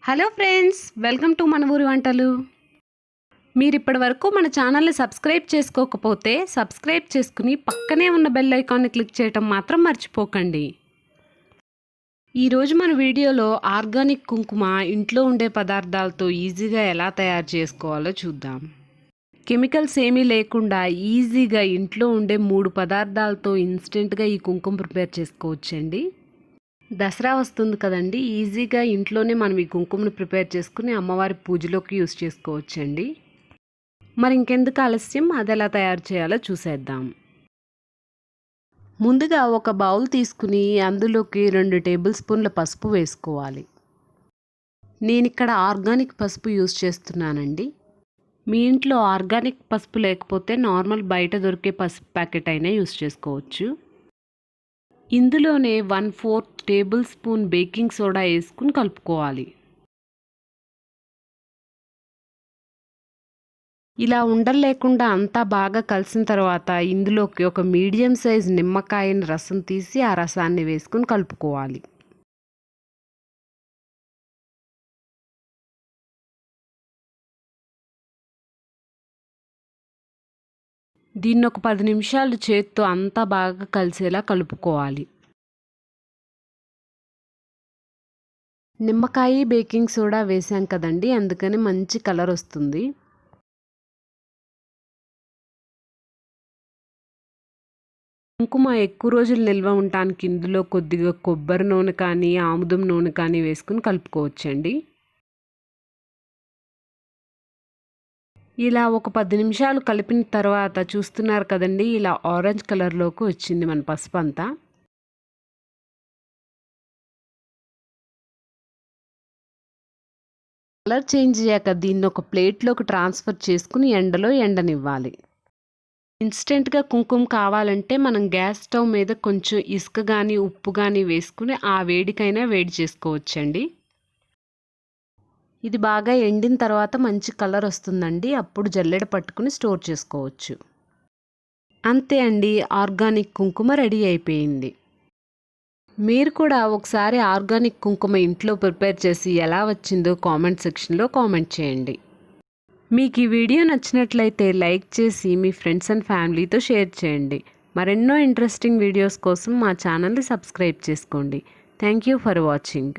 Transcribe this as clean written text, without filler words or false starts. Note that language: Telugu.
హలో ఫ్రెండ్స్, వెల్కమ్ టు మన ఊరి వంటలు. మీరు ఇప్పటి వరకు మన ఛానల్ని సబ్స్క్రైబ్ చేసుకోకపోతే సబ్స్క్రైబ్ చేసుకుని పక్కనే ఉన్న బెల్ ఐకాన్ని క్లిక్ చేయటం మాత్రం మర్చిపోకండి. ఈరోజు మన వీడియోలో ఆర్గానిక్ కుంకుమ ఇంట్లో ఉండే పదార్థాలతో ఈజీగా ఎలా తయారు చేసుకోవాలో చూద్దాం. కెమికల్స్ ఏమీ లేకుండా ఈజీగా ఇంట్లో ఉండే 3 పదార్థాలతో ఇన్స్టెంట్గా ఈ కుంకుమ ప్రిపేర్ చేసుకోవచ్చండి. దసరా వస్తుంది కదండి, ఈజీగా ఇంట్లోనే మనం ఈ కుంకుమను ప్రిపేర్ చేసుకుని అమ్మవారి పూజలోకి యూస్ చేసుకోవచ్చండి. మరి ఇంకెందుకు ఆలస్యం, అది ఎలా తయారు చేయాలో చూసేద్దాం. ముందుగా ఒక బౌల్ తీసుకుని అందులోకి 2 టేబుల్ స్పూన్ల పసుపు వేసుకోవాలి. నేను ఇక్కడ ఆర్గానిక్ పసుపు యూస్ చేస్తున్నానండి. మీ ఇంట్లో ఆర్గానిక్ పసుపు లేకపోతే నార్మల్ బయట దొరికే పసుపు ప్యాకెట్ అయినా యూస్ చేసుకోవచ్చు. ఇందులోనే 1/4 టేబుల్ స్పూన్ బేకింగ్ సోడా వేసుకుని కలుపుకోవాలి. ఇలా ఉండలు లేకుండా అంతా బాగా కలిసిన తర్వాత ఇందులోకి ఒక మీడియం సైజ్ నిమ్మకాయని రసం తీసి ఆ రసాన్ని వేసుకుని కలుపుకోవాలి. దీన్ని ఒక 10 నిమిషాలు చేత్తో అంతా బాగా కలిసేలా కలుపుకోవాలి. నిమ్మకాయ బేకింగ్ సోడా వేసాం కదండి, అందుకని మంచి కలర్ వస్తుంది. కుంకుమ ఎక్కువ రోజులు నిల్వ ఉండటానికి ఇందులో కొద్దిగా కొబ్బరి నూనె కానీ ఆముదం నూనె కానీ వేసుకుని కలుపుకోవచ్చండి. ఇలా ఒక 10 నిమిషాలు కలిపిన తర్వాత చూస్తున్నారు కదండి, ఇలా ఆరెంజ్ కలర్లోకి వచ్చింది మన పసుపు అంతా. కలర్ చేంజ్ అయ్యాక దీన్ని ఒక ప్లేట్లోకి ట్రాన్స్ఫర్ చేసుకుని ఎండలో ఎండనివ్వాలి. ఇన్స్టెంట్గా కుంకుమ కావాలంటే మనం గ్యాస్ స్టవ్ మీద కొంచెం ఇసుక కానీ ఉప్పు కానీ వేసుకుని ఆ వేడికైనా వేడి చేసుకోవచ్చండి. ఇది బాగా ఎండిన తర్వాత మంచి కలర్ వస్తుందండి, అప్పుడు జల్లెడ పట్టుకుని స్టోర్ చేసుకోవచ్చు. అంతే అండి, ఆర్గానిక్ కుంకుమ రెడీ అయిపోయింది. మీరు కూడా ఒకసారి ఆర్గానిక్ కుంకుమ ఇంట్లో ప్రిపేర్ చేసి ఎలా వచ్చిందో కామెంట్ సెక్షన్లో కామెంట్ చేయండి. మీకు ఈ వీడియో నచ్చినట్లయితే లైక్ చేసి మీ ఫ్రెండ్స్ అండ్ ఫ్యామిలీతో షేర్ చేయండి. మరెన్నో ఇంట్రెస్టింగ్ వీడియోస్ కోసం మా ఛానల్ని సబ్స్క్రైబ్ చేసుకోండి. Thank you for watching.